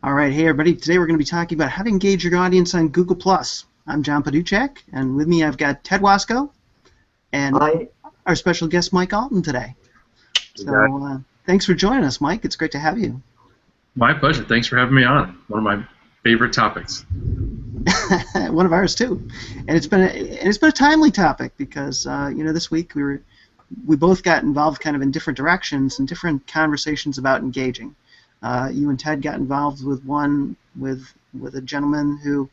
All right, hey everybody. Today we're going to be talking about how to engage your audience on Google+. I'm John Paduchek, and with me I've got Ted Wasco and Hi. our special guest Mike Allton today. So thanks for joining us, Mike. It's great to have you. My pleasure. Thanks for having me on. One of my favorite topics. One of ours too, and it's been a timely topic because this week we both got involved kind of in different directions and different conversations about engaging. You and Ted got involved with one with a gentleman who,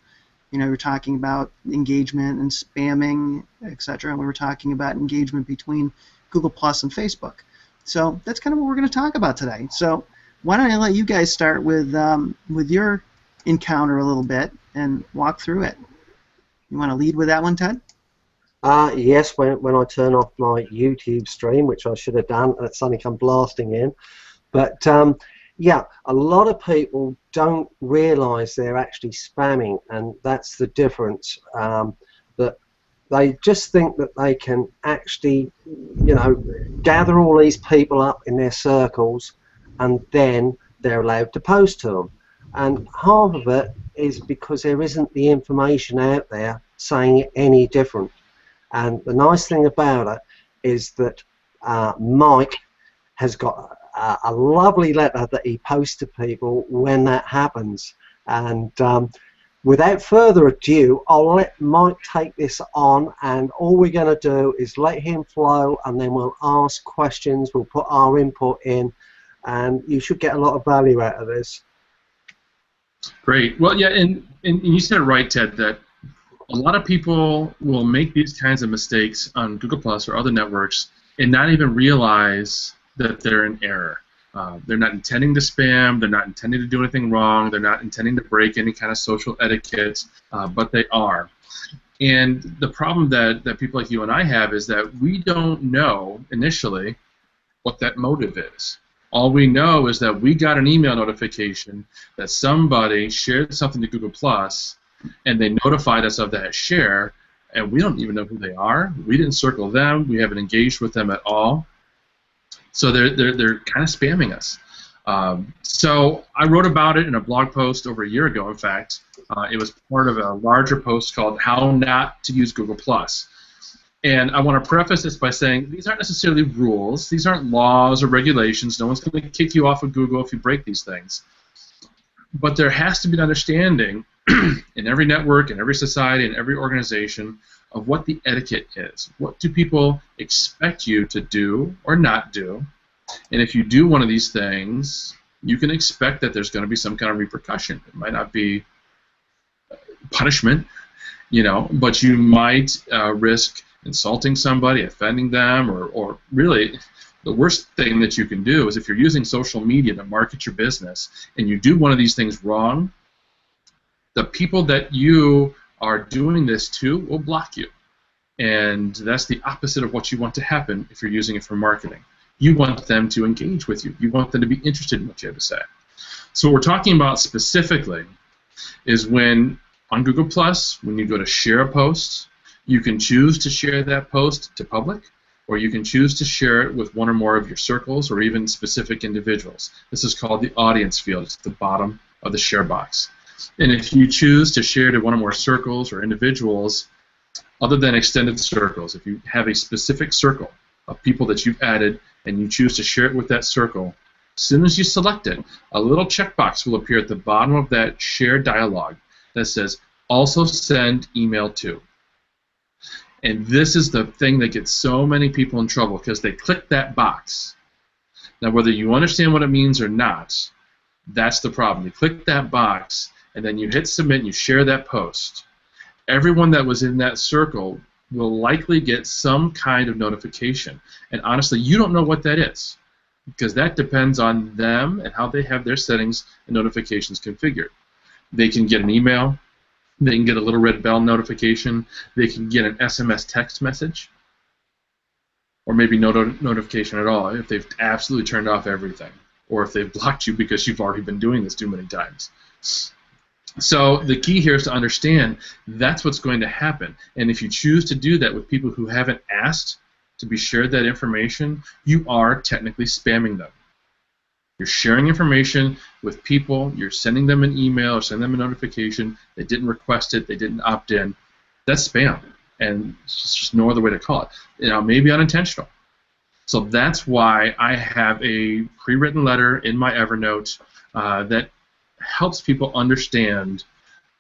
were talking about engagement and spamming, etc. And we were talking about engagement between Google Plus and Facebook. So that's kind of what we're going to talk about today. So why don't I let you guys start with your encounter a little bit and walk through it. You want to lead with that one, Ted? Yes, when I turn off my YouTube stream, which I should have done, and it's suddenly come blasting in. But yeah, a lot of people don't realise they're actually spamming, and that's the difference. That they just think that they can actually, gather all these people up in their circles, and then they're allowed to post to them. And half of it is because there isn't the information out there saying it any different. And the nice thing about it is that Mike has got a lovely letter that he posts to people when that happens. And without further ado, I'll let Mike take this on, and all we're going to do is let him flow, and then we'll ask questions, we'll put our input in, and you should get a lot of value out of this. Great. Well, yeah, and you said it right, Ted, that a lot of people will make these kinds of mistakes on Google Plus or other networks and not even realize that they're in error. They're not intending to spam, they're not intending to do anything wrong, they're not intending to break any kind of social etiquette, but they are. And the problem that people like you and I have is that we don't know initially what that motive is. All we know is that we got an email notification that somebody shared something to Google Plus, and they notified us of that share, and we don't even know who they are. We didn't circle them. We haven't engaged with them at all. So they're kind of spamming us. So I wrote about it in a blog post over a year ago. In fact, it was part of a larger post called "How Not to Use Google Plus." And I want to preface this by saying these aren't necessarily rules. These aren't laws or regulations. No one's going to kick you off of Google if you break these things. But there has to be an understanding in every network, in every society, in every organization of what the etiquette is. What do people expect you to do or not do? And if you do one of these things, you can expect that there's going to be some kind of repercussion. It might not be punishment, but you might risk insulting somebody, offending them, or really the worst thing that you can do is if you're using social media to market your business and you do one of these things wrong, the people that you are doing this to will block you. And that's the opposite of what you want to happen if you're using it for marketing. You want them to engage with you. You want them to be interested in what you have to say. So what we're talking about specifically is when on Google Plus, when you go to share a post, you can choose to share that post to public, or you can choose to share it with one or more of your circles or even specific individuals. This is called the audience field. It's at the bottom of the share box. And if you choose to share to one or more circles or individuals, other than extended circles, if you have a specific circle of people that you've added and you choose to share it with that circle, as soon as you select it, a little checkbox will appear at the bottom of that shared dialog that says, also send email to. And this is the thing that gets so many people in trouble because they click that box. Now, whether you understand what it means or not, that's the problem. You click that box, and then you hit submit, and you share that post. Everyone that was in that circle will likely get some kind of notification. And honestly, you don't know what that is because that depends on them and how they have their settings and notifications configured. They can get an email. They can get a little red bell notification. They can get an SMS text message, or maybe no notification at all if they've absolutely turned off everything, or if they've blocked you because you've already been doing this too many times. So the key here is to understand that's what's going to happen. And if you choose to do that with people who haven't asked to be shared that information, you are technically spamming them. You're sharing information with people. You're sending them an email or sending them a notification. They didn't request it. They didn't opt in. That's spam, and it's just no other way to call it. Maybe unintentional. So that's why I have a pre-written letter in my Evernote that helps people understand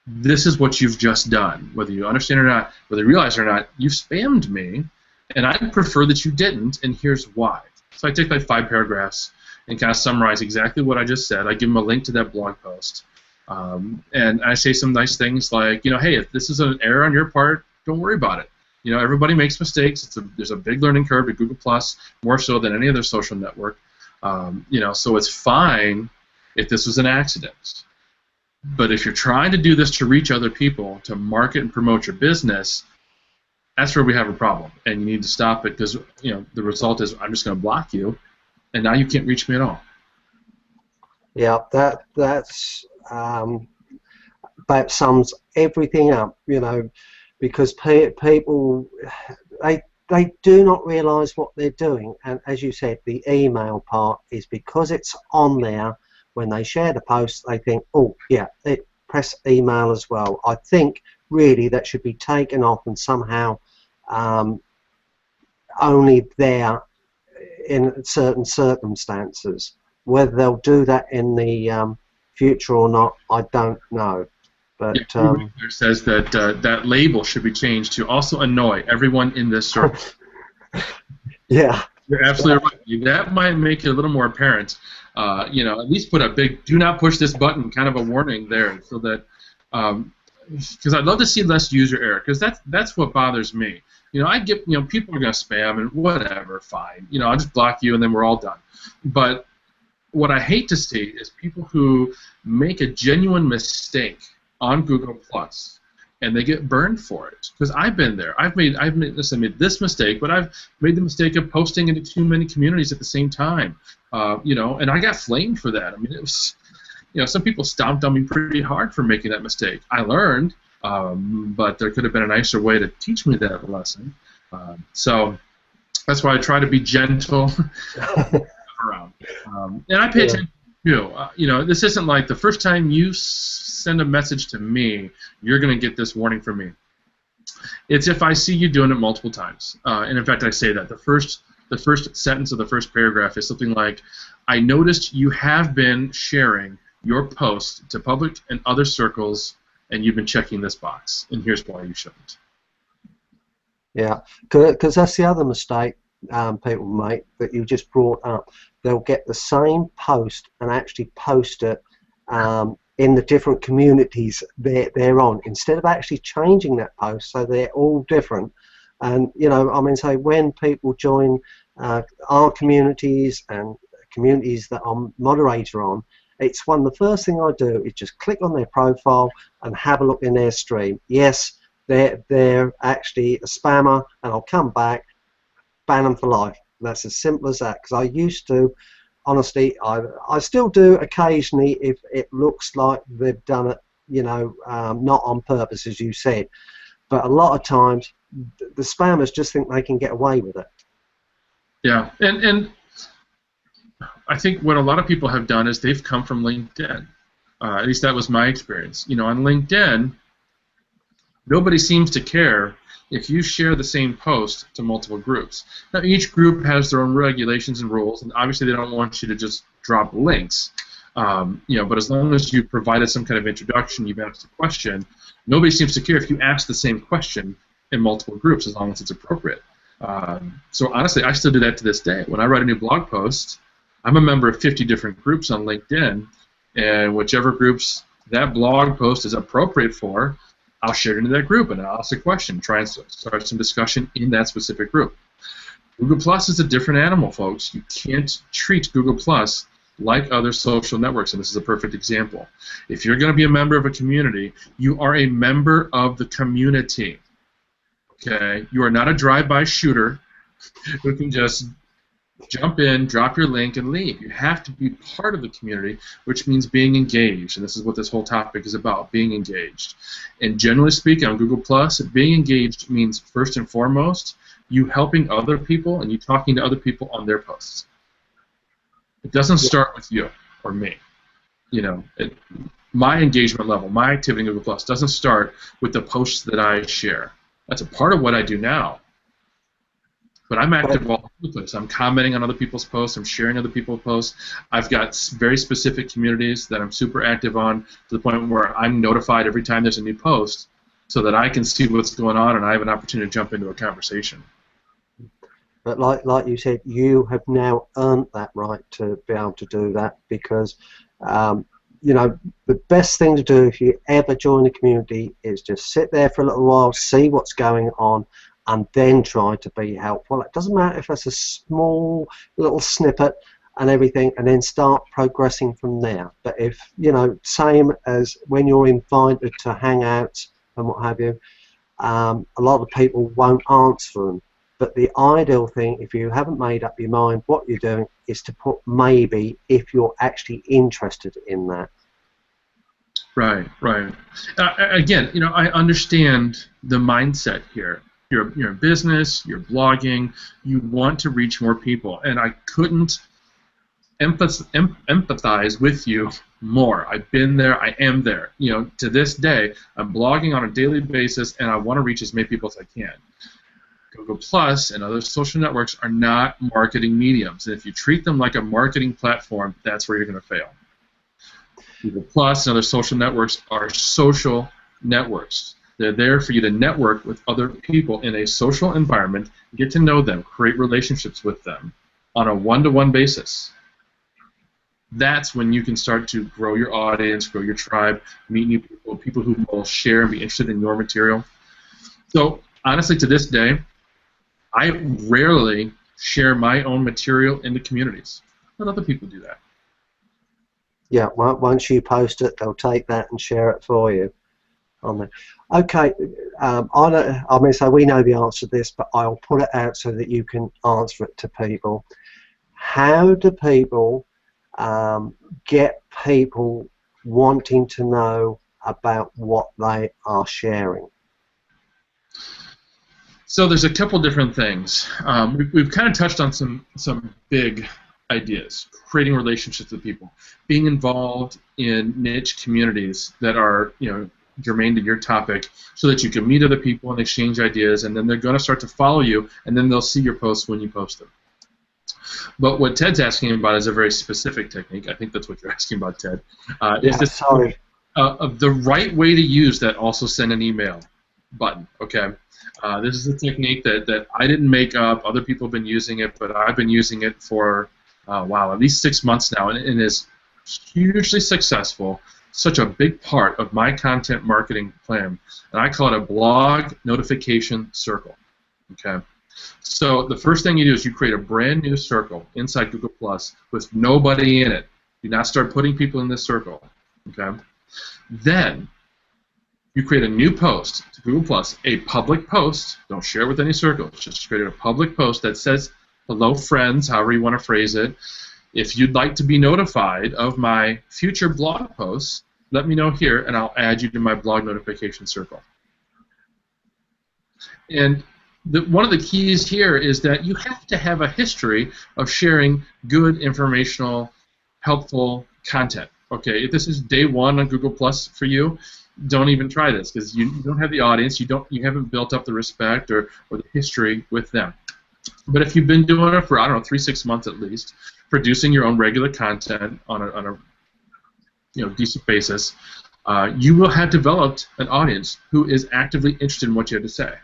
this is what you've just done. Whether you understand it or not, whether you realize it or not, you've spammed me, and I prefer that you didn't, and here's why. So I take like 5 paragraphs and kind of summarize exactly what I just said. I give them a link to that blog post. And I say some nice things like, hey, if this is an error on your part, don't worry about it. Everybody makes mistakes. There's a big learning curve at Google+, more so than any other social network. So it's fine if this was an accident. But if you're trying to do this to reach other people, to market and promote your business, that's where we have a problem. And you need to stop it because the result is I'm just going to block you, and now you can't reach me at all. Yeah, that sums everything up, because people they do not realise what they're doing, and as you said, the email part is because it's on there. When they share the post, they think, oh yeah, press email as well. I think really that should be taken off and somehow only there in certain circumstances. Whether they'll do that in the future or not, I don't know. But there says that that label should be changed to also annoy everyone in this circle. Yeah, you're absolutely right. That might make it a little more apparent. At least put a big "Do not push this button" kind of a warning there, so that because I'd love to see less user error, because that's what bothers me. I get people are going to spam and whatever, fine. I'll just block you and then we're all done. But what I hate to see is people who make a genuine mistake on Google Plus, and they get burned for it. Because I've been there. I made this mistake, but I've made the mistake of posting into too many communities at the same time. And I got flamed for that. I mean, it was, some people stomped on me pretty hard for making that mistake. I learned, but there could have been a nicer way to teach me that lesson. So that's why I try to be gentle around. And I pay attention too. This isn't like the first time you send a message to me, you're going to get this warning from me. It's if I see you doing it multiple times. And in fact, I say that. The first sentence of the first paragraph is something like, I noticed you have been sharing your post to public and other circles, and you've been checking this box, and here's why you shouldn't. Yeah, because that's the other mistake people make that you just brought up. They'll get the same post and actually post it in the different communities they're on, instead of actually changing that post so they're all different. And say when people join our communities and communities that I'm moderator on, it's the first thing I do is just click on their profile and have a look in their stream. Yes, they're actually a spammer, and I'll come back, ban them for life. That's as simple as that. Because I used to, honestly, I still do occasionally if it looks like they've done it, not on purpose, as you said. But a lot of times, the spammers just think they can get away with it. Yeah, and I think what a lot of people have done is they've come from LinkedIn. At least that was my experience. On LinkedIn, nobody seems to care if you share the same post to multiple groups. Now, each group has their own regulations and rules, and obviously they don't want you to just drop links. But as long as you provided some kind of introduction, you've asked a question, nobody seems to care if you ask the same question in multiple groups, as long as it's appropriate. So honestly, I still do that to this day. When I write a new blog post, I'm a member of 50 different groups on LinkedIn, and whichever groups that blog post is appropriate for, I'll share it into that group, and I'll ask a question, try and start some discussion in that specific group. Google Plus is a different animal, folks. You can't treat Google Plus like other social networks, and this is a perfect example. If you're going to be a member of a community, you are a member of the community. Okay? You are not a drive-by shooter who can just jump in, drop your link, and leave. You have to be part of the community, which means being engaged, and this is what this whole topic is about, being engaged. And generally speaking, on Google+, being engaged means, first and foremost, you helping other people and you talking to other people on their posts. It doesn't start with you or me. You know, my engagement level, my activity in Google Plus doesn't start with the posts that I share. That's a part of what I do now. But I'm active all over the place. I'm commenting on other people's posts. I'm sharing other people's posts. I've got very specific communities that I'm super active on, to the point where I'm notified every time there's a new post, so that I can see what's going on and I have an opportunity to jump into a conversation. But like you said, you have now earned that right to be able to do that, because you know, the best thing to do if you ever join a community is just sit there for a little while, see what's going on, and then try to be helpful. It doesn't matter if it's a small little snippet and everything, and then start progressing from there. But if, you know, same as when you're invited to Hangouts and what have you, a lot of people won't answer them. But the ideal thing, if you haven't made up your mind what you're doing, is to put maybe if you're actually interested in that. Right, right. Again, you know, I understand the mindset here. You're in business, you're blogging, you want to reach more people, and I couldn't empathize with you more. I've been there, I am there. You know, to this day, I'm blogging on a daily basis, and I want to reach as many people as I can. Google Plus and other social networks are not marketing mediums, and if you treat them like a marketing platform, that's where you're going to fail. Google Plus and other social networks are social networks. They're there for you to network with other people in a social environment, get to know them, create relationships with them on a one-to-one basis. That's when you can start to grow your audience, grow your tribe, meet new people, people who will share and be interested in your material. So honestly, to this day, I rarely share my own material into communities. Let other people do that. Yeah, once you post it, they'll take that and share it for you. On there. Okay, I mean, so we know the answer to this, but I'll put it out so that you can answer it to people. How do people get people wanting to know about what they are sharing? So there's a couple different things. We've kind of touched on some big ideas: creating relationships with people, being involved in niche communities that are, you know, germane to your topic, so that you can meet other people and exchange ideas, and then they're going to start to follow you, and then they'll see your posts when you post them. But what Ted's asking about is a very specific technique. I think that's what you're asking about, Ted. Is this the right way to use that also send an email button? Okay. This is a technique that I didn't make up. Other people have been using it, but I've been using it for, wow, at least 6 months now, and it is hugely successful. Such a big part of my content marketing plan, and I call it a blog notification circle. Okay. So the first thing you do is you create a brand new circle inside Google Plus with nobody in it. Do not start putting people in this circle. Okay. Then you create a new post to Google Plus, a public post. Don't share it with any circles. Just create a public post that says, "Hello, friends," however you want to phrase it. If you'd like to be notified of my future blog posts, let me know here, and I'll add you to my blog notification circle. And one of the keys here is that you have to have a history of sharing good, informational, helpful content. Okay, if this is day one on Google Plus for you, don't even try this, because you don't have the audience, you haven't built up the respect or the history with them. But if you've been doing it for, I don't know, 3-6 months at least, producing your own regular content on a decent basis, you will have developed an audience who is actively interested in what you have to say.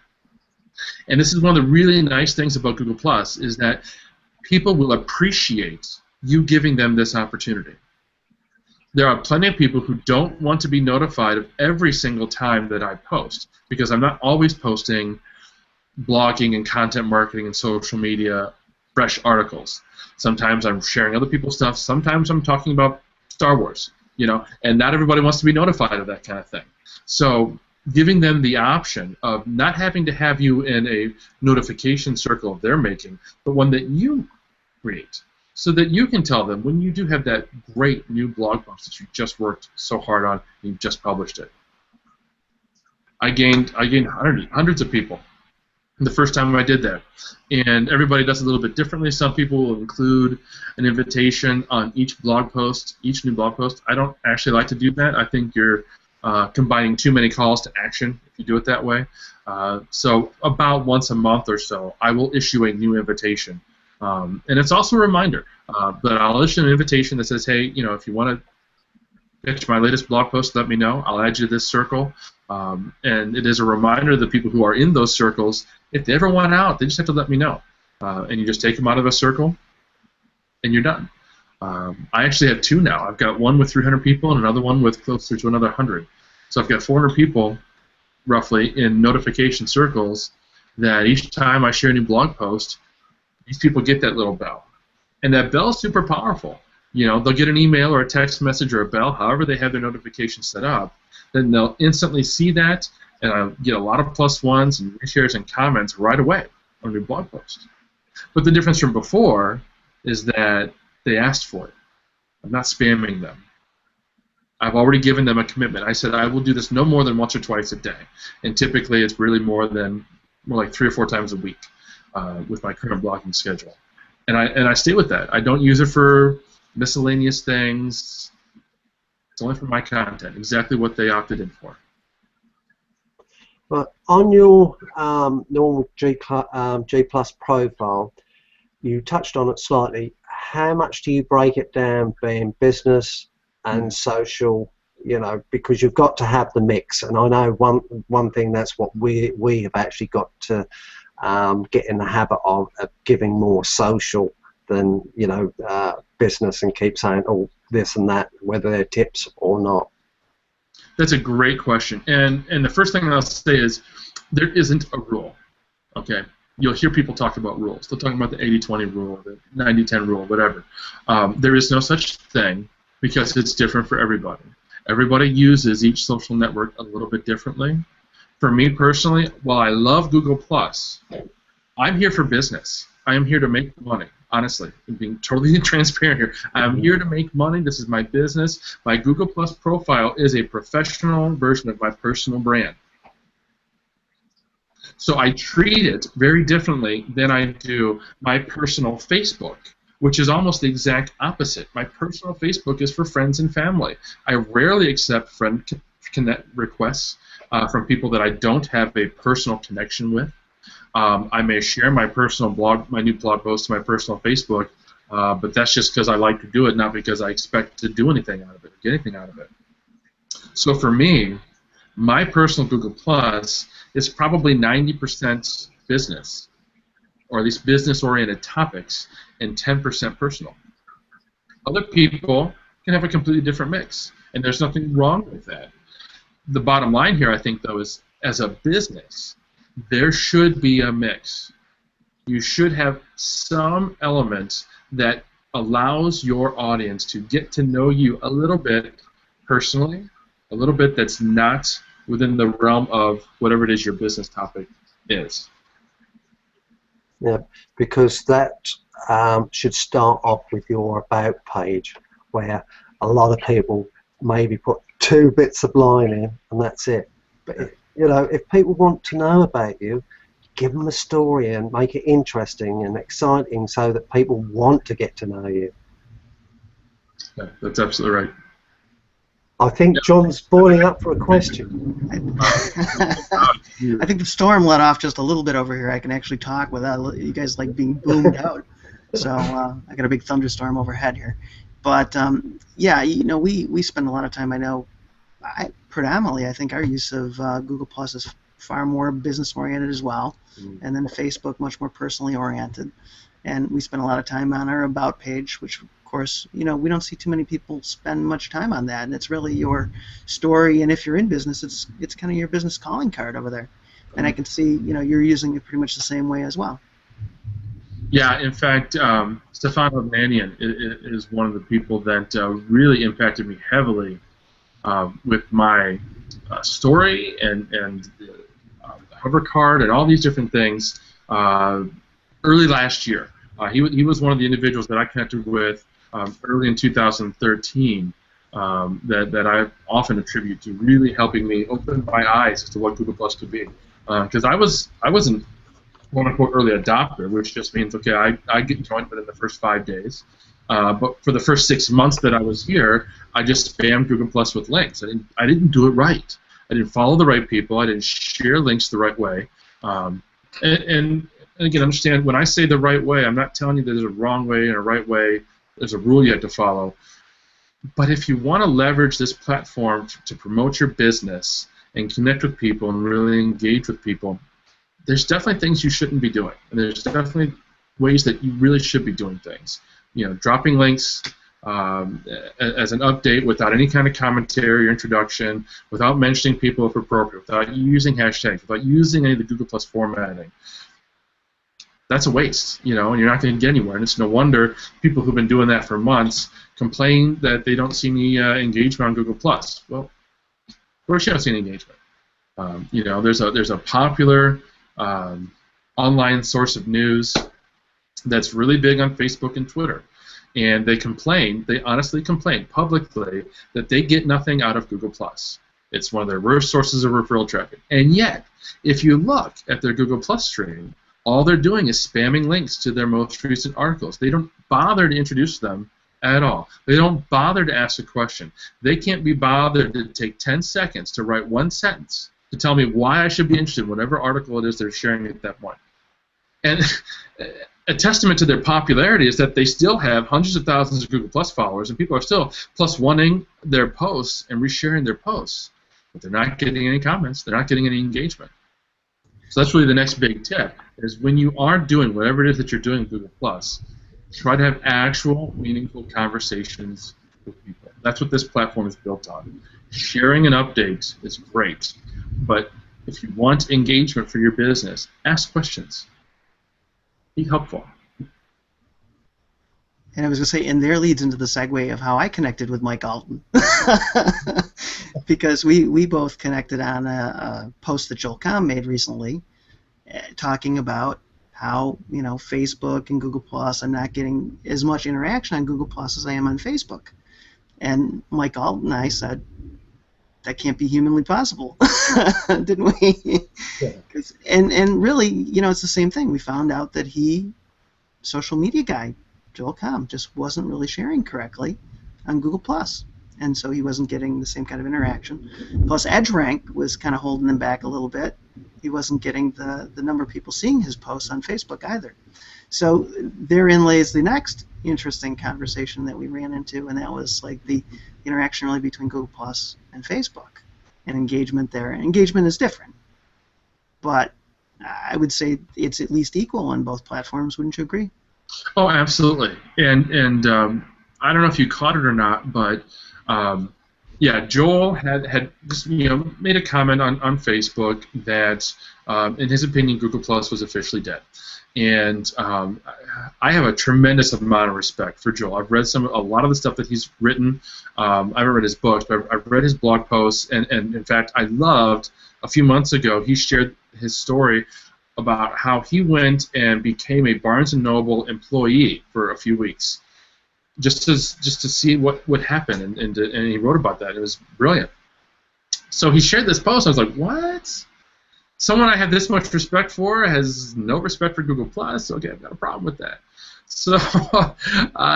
And this is one of the really nice things about Google Plus, is that people will appreciate you giving them this opportunity. There are plenty of people who don't want to be notified of every single time that I post, because I'm not always posting blogging and content marketing and social media fresh articles. Sometimes I'm sharing other people's stuff. Sometimes I'm talking about Star Wars, and not everybody wants to be notified of that kind of thing. So giving them the option of not having to have you in a notification circle they're making, but one that you create, so that you can tell them when you do have that great new blog post that you just worked so hard on and you just published it. I gained hundreds of people the first time I did that. And everybody does it a little bit differently. Some people will include an invitation on each blog post, each new blog post. I don't actually like to do that. I think you're combining too many calls to action if you do it that way. So about once a month or so, I will issue a new invitation. And it's also a reminder, but I'll issue an invitation that says, hey, if you want to catch my latest blog post, let me know. I'll add you to this circle. And it is a reminder to the people who are in those circles, if they ever want out, they just have to let me know. And you just take them out of a circle, and you're done. I actually have two now. I've got one with 300 people and another one with closer to another 100. So I've got 400 people, roughly, in notification circles that each time I share a new blog post, these people get that little bell. And that bell is super powerful. They'll get an email or a text message or a bell, however they have their notification set up. Then they'll instantly see that, and I'll get a lot of +1s and reshares and comments right away on your blog post. But the difference from before is that they asked for it. I'm not spamming them. I've already given them a commitment. I said I will do this no more than once or twice a day, and typically it's really more like 3 or 4 times a week with my current blogging schedule. And I stay with that. I don't use it for miscellaneous things. It's only for my content, exactly what they opted in for. But on your normal G Plus profile, you touched on it slightly. How much do you break it down being business and social? Because you've got to have the mix. And I know one thing that's what we have actually got to get in the habit of giving more social than business, and keep saying this and that, whether they're tips or not. That's a great question, and the first thing I'll say is there isn't a rule. Okay, you'll hear people talk about rules. They'll talk about the 80-20 rule, the 90-10 rule, whatever. There is no such thing because it's different for everybody. Everybody uses each social network a little bit differently. For me personally, while I love Google+, I'm here for business. I am here to make money. Honestly, I'm being totally transparent here. I'm here to make money. This is my business. My Google Plus profile is a professional version of my personal brand. So I treat it very differently than I do my personal Facebook, which is almost the exact opposite. My personal Facebook is for friends and family. I rarely accept friend connect requests from people that I don't have a personal connection with. I may share my personal blog, my new blog post to my personal Facebook, but that's just because I like to do it, not because I expect to do anything out of it or get anything out of it. So for me, my personal Google Plus is probably 90% business, or at least business-oriented topics, and 10% personal. Other people can have a completely different mix, and there's nothing wrong with that. The bottom line here, I think, though, is as a business, there should be a mix. You should have some element that allows your audience to get to know you a little bit personally, a little bit that's not within the realm of whatever it is your business topic is. Yeah, because that should start off with your About page, where a lot of people maybe put 2 bits of line in, and that's it. But if people want to know about you, give them a story and make it interesting and exciting so that people want to get to know you. Yeah, that's absolutely right. I think John's boiling up for a question. I think the storm let off just a little bit over here. I can actually talk without you guys being boomed out. So I got a big thunderstorm overhead here. But yeah, we spend a lot of time. I know. Predominantly, I think our use of Google Plus is far more business-oriented as well, and then Facebook much more personally oriented. And we spend a lot of time on our About page, which, of course, we don't see too many people spend much time on that. And it's really your story, and if you're in business, it's kind of your business calling card over there. And I can see, you're using it pretty much the same way as well. Yeah, in fact, Stefano Mannion is one of the people that really impacted me heavily with my story and the hover card and all these different things early last year. He was one of the individuals that I connected with early in 2013 that I often attribute to really helping me open my eyes as to what Google Plus could be. Because I wasn't quote-unquote early adopter, which just means, okay, I get joined within the first 5 days. But for the first 6 months that I was here, I just spammed Google Plus with links. I didn't do it right. I didn't follow the right people. I didn't share links the right way. And again, understand, when I say the right way, I'm not telling you that there's a wrong way and a right way. There's a rule you have to follow. But if you want to leverage this platform to promote your business and connect with people and really engage with people, there's definitely things you shouldn't be doing. And there's definitely ways that you really should be doing things. You know, dropping links as an update without any kind of commentary or introduction, without mentioning people if appropriate, without using hashtags, without using any of the Google Plus formatting. That's a waste, you know, and you're not going to get anywhere. And it's no wonder people who've been doing that for months complain that they don't see any engagement on Google Plus. Well, of course you don't see any engagement. You know, there's a popular online source of news that's really big on Facebook and Twitter, and they honestly complain publicly that they get nothing out of Google Plus. It's one of their worst sources of referral traffic. And yet, if you look at their Google Plus stream, all they're doing is spamming links to their most recent articles. They don't bother to introduce them at all. They don't bother to ask a question. They can't be bothered to take 10 seconds to write one sentence to tell me why I should be interested in whatever article it is they're sharing at that point. And a testament to their popularity is that they still have hundreds of thousands of Google Plus followers, and people are still +1ing their posts and resharing their posts. But they're not getting any comments. They're not getting any engagement. So that's really the next big tip, is when you are doing whatever it is that you're doing with Google Plus, try to have actual, meaningful conversations with people. That's what this platform is built on. Sharing an update is great, but if you want engagement for your business, ask questions. Be helpful. And I was going to say, and there leads into the segue of how I connected with Mike Allton. Because we both connected on a post that Joel Comm made recently talking about how, you know, Facebook and Google Plus, I'm not getting as much interaction on Google Plus as I am on Facebook. And Mike Allton and I said, that can't be humanly possible, didn't we? Yeah. And really, you know, it's the same thing. We found out that social media guy, Joel Comm, just wasn't really sharing correctly on Google Plus, and so he wasn't getting the same kind of interaction. Plus, EdgeRank was kind of holding him back a little bit. He wasn't getting the number of people seeing his posts on Facebook either. So therein lays the next interesting conversation that we ran into, and that was like the interaction really between Google Plus and Facebook and engagement there. Engagement is different, but I would say it's at least equal on both platforms. Wouldn't you agree? Oh, absolutely. And I don't know if you caught it or not, but yeah, Joel had just, you know, made a comment on Facebook that in his opinion Google Plus was officially dead. And I have a tremendous amount of respect for Joel. I've read a lot of the stuff that he's written. I haven't read his books, but I've read his blog posts, and in fact, I loved a few months ago he shared his story about how he went and became a Barnes & Noble employee for a few weeks, just to see what would happen, and he wrote about that. It was brilliant. So he shared this post. I was like, what? Someone I have this much respect for has no respect for Google Plus. Okay, I've got a problem with that. So,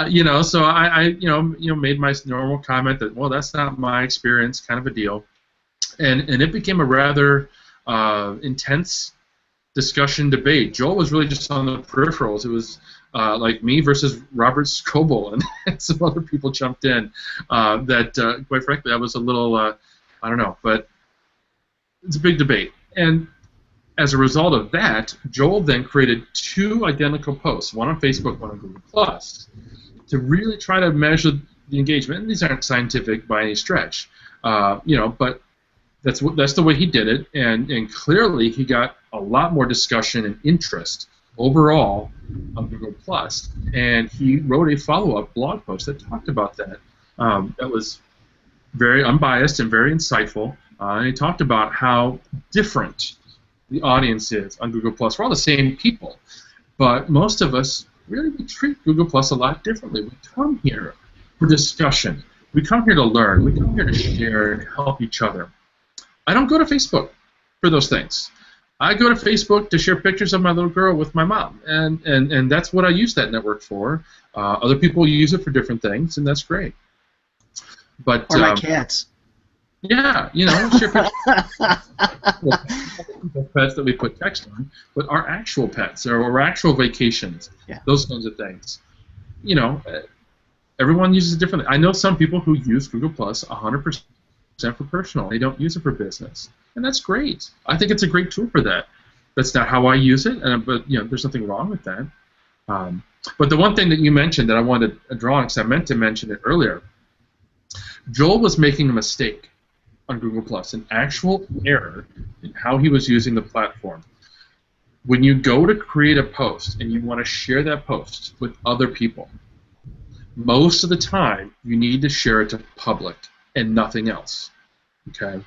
you know, so I made my normal comment that, well, that's not my experience, kind of a deal, and it became a rather intense discussion debate. Joel was really just on the peripherals. It was like me versus Robert Scoble, and some other people jumped in. That quite frankly, I was a little, I don't know, but it's a big debate. And as a result of that, Joel then created 2 identical posts, one on Facebook, one on Google Plus, to really try to measure the engagement. And these aren't scientific by any stretch, you know, but that's the way he did it, and clearly he got a lot more discussion and interest overall on Google Plus, and he wrote a follow-up blog post that talked about that. That was very unbiased and very insightful, and he talked about how different the audience is on Google Plus. We're all the same people, but most of us really treat Google Plus a lot differently. We come here for discussion. We come here to learn. We come here to share and help each other. I don't go to Facebook for those things. I go to Facebook to share pictures of my little girl with my mom, and that's what I use that network for. Other people use it for different things, and that's great. But or my cats. Yeah, share pictures of pets that we put text on, but our actual pets or our actual vacations, those kinds of things. Everyone uses it differently. I know some people who use Google Plus 100% for personal. They don't use it for business, and that's great. I think it's a great tool for that. That's not how I use it, but there's nothing wrong with that. But the one thing that you mentioned that I wanted to draw on, because I meant to mention it earlier, Joel was making a mistake on Google Plus, an actual error in how he was using the platform. When you go to create a post and you want to share that post with other people, most of the time you need to share it to public and nothing else. Okay?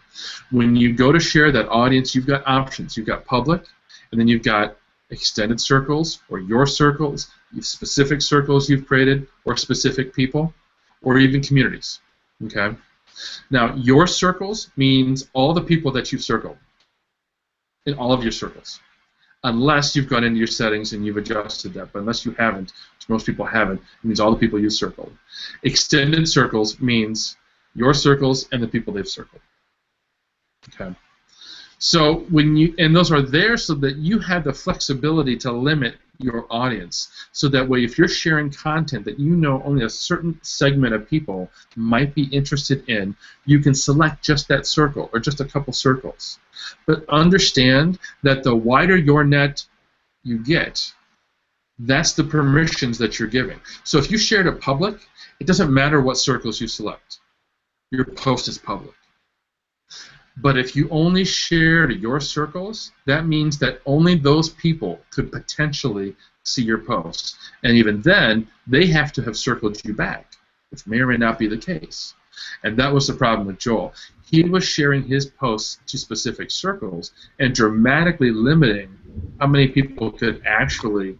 When you go to share that audience, you've got options. You've got public, and then you've got extended circles, or your circles, specific circles you've created, or specific people, or even communities. Okay? Now, your circles means all the people that you've circled in all of your circles, unless you've gone into your settings and you've adjusted that. But unless you haven't, which most people haven't, it means all the people you've circled. Extended circles means your circles and the people they've circled. Okay. So and those are there so that you have the flexibility to limit your audience. So that way, if you're sharing content that only a certain segment of people might be interested in, you can select just that circle or just a couple circles. But understand that the wider your net you get, that's the permissions that you're giving. So if you share to public, it doesn't matter what circles you select. Your post is public. But if you only share to your circles, that means that only those people could potentially see your posts. And even then, they have to have circled you back, which may or may not be the case. And that was the problem with Joel. He was sharing his posts to specific circles and dramatically limiting how many people could actually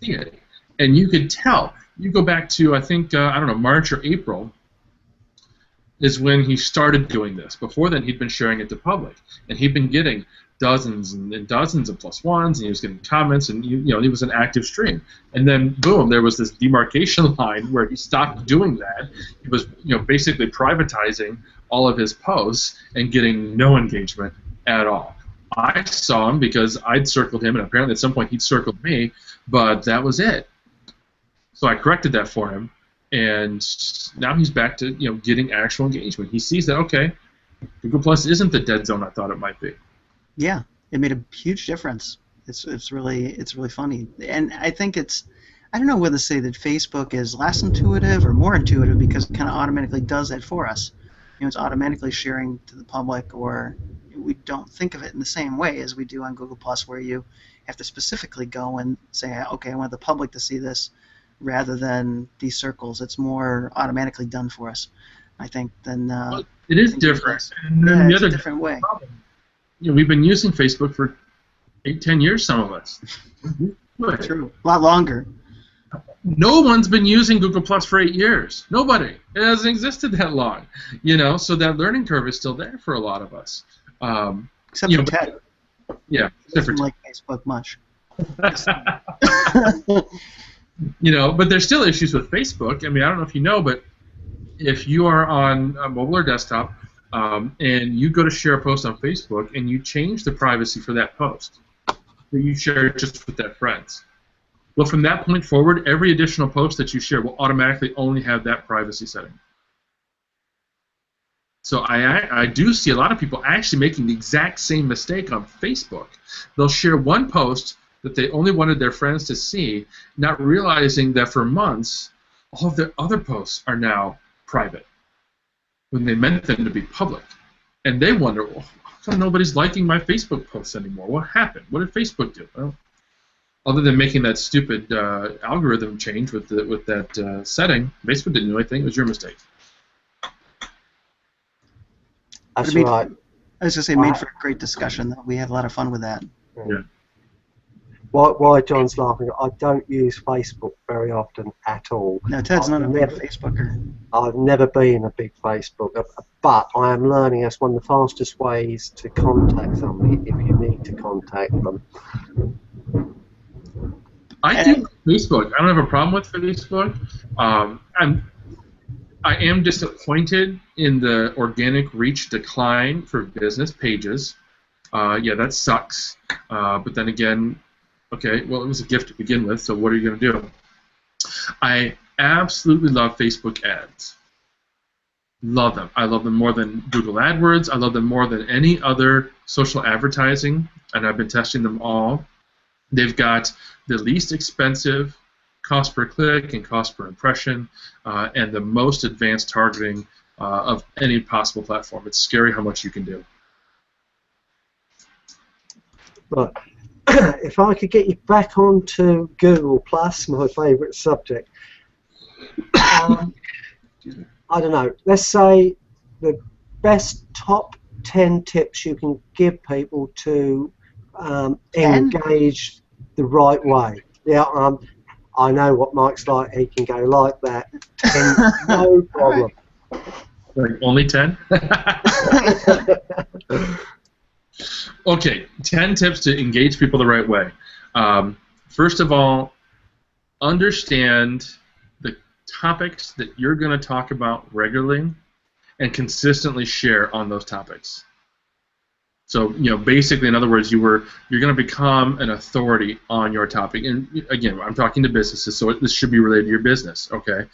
see it. And you could tell. You go back to, I think, March or April, is when he started doing this. Before then, he'd been sharing it to public, and he'd been getting dozens and dozens of +1s, and he was getting comments, and he was an active stream. And then, boom, there was this demarcation line where he stopped doing that. He was, basically privatizing all of his posts and getting no engagement at all. I saw him because I'd circled him, and apparently at some point he'd circled me, but that was it. So I corrected that for him. And now he's back to getting actual engagement. He sees that, okay, Google Plus isn't the dead zone I thought it might be. Yeah, it made a huge difference. It's really funny, and I think I don't know whether to say that Facebook is less intuitive or more intuitive because it kind of automatically does that for us. It's automatically sharing to the public, or we don't think of it in the same way as we do on Google Plus, where you have to specifically go and say, okay, I want the public to see this, rather than these circles. It's more automatically done for us, I think, than it is different. And then it's a different way. We've been using Facebook for 8-10 years, some of us. True. A lot longer. No one's been using Google Plus for 8 years. Nobody. It hasn't existed that long. So that learning curve is still there for a lot of us. Except for Ted. Yeah. Except for like Facebook much. But there's still issues with Facebook. I mean, I don't know if you know, but if you are on a mobile or desktop and you go to share a post on Facebook and you change the privacy for that post, so you share it just with that friends. Well, from that point forward, every additional post that you share will automatically only have that privacy setting. So I do see a lot of people actually making the exact same mistake on Facebook. They'll share one post that they only wanted their friends to see, not realizing that for months, all of their other posts are now private, when they meant them to be public. And they wonder, well, how come nobody's liking my Facebook posts anymore? What happened? What did Facebook do? Well, other than making that stupid algorithm change with that setting, Facebook didn't do anything. It was your mistake. That's right. I was going to say, made for a great discussion. We had a lot of fun with that. Yeah. why John's laughing, I don't use Facebook very often at all. No, Ted's not a big never, Facebooker. I've never been a big Facebooker, but I am learning that's one of the fastest ways to contact somebody if you need to contact them. I do Facebook. I don't have a problem with Facebook. I am disappointed in the organic reach decline for business pages. Yeah, that sucks. But then again, okay, well, it was a gift to begin with, so what are you going to do? I absolutely love Facebook ads. Love them. I love them more than Google AdWords. I love them more than any other social advertising, and I've been testing them all. They've got the least expensive cost per click and cost per impression, and the most advanced targeting of any possible platform. It's scary how much you can do. Right. If I could get you back onto Google Plus, my favourite subject. I don't know. Let's say the best top 10 tips you can give people to engage the right way. Yeah, I know what Mike's like. He can go like that. 10, no problem. Like only 10? Okay, 10 tips to engage people the right way. First of all, understand the topics that you're going to talk about regularly and consistently share on those topics. So, basically, in other words, you're going to become an authority on your topic. And again, I'm talking to businesses, so this should be related to your business, okay?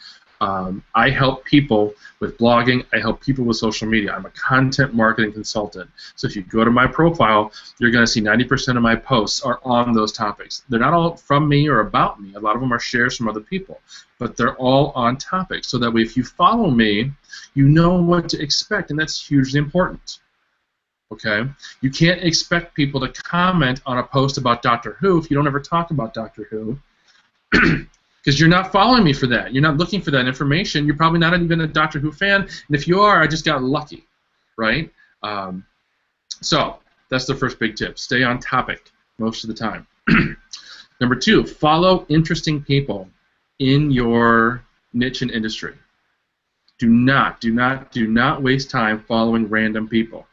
I help people with blogging. I help people with social media. I'm a content marketing consultant. So if you go to my profile, you're going to see 90% of my posts are on those topics. They're not all from me or about me. A lot of them are shares from other people. But they're all on topics. So that way, if you follow me, you know what to expect, and that's hugely important. Okay? You can't expect people to comment on a post about Doctor Who if you don't ever talk about Doctor Who. Because you're not following me for that. You're not looking for that information. You're probably not even a Doctor Who fan. And if you are, I just got lucky, right? So that's the first big tip. Stay on topic most of the time. Number 2, follow interesting people in your niche and industry. Do not waste time following random people.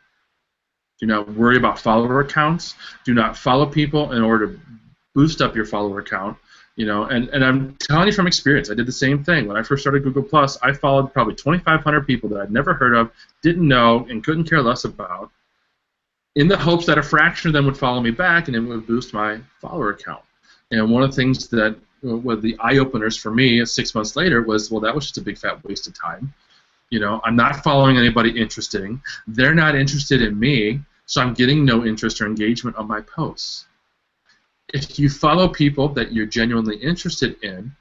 Do not worry about follower accounts. Do not follow people in order to boost up your follower account. And I'm telling you from experience, I did the same thing. When I first started Google+, I followed probably 2,500 people that I'd never heard of, didn't know, and couldn't care less about, in the hopes that a fraction of them would follow me back and it would boost my follower account. And one of the things that were the eye-openers for me 6 months later was, well, that was just a big fat waste of time. I'm not following anybody interesting. They're not interested in me, so I'm getting no interest or engagement on my posts. If you follow people that you're genuinely interested in,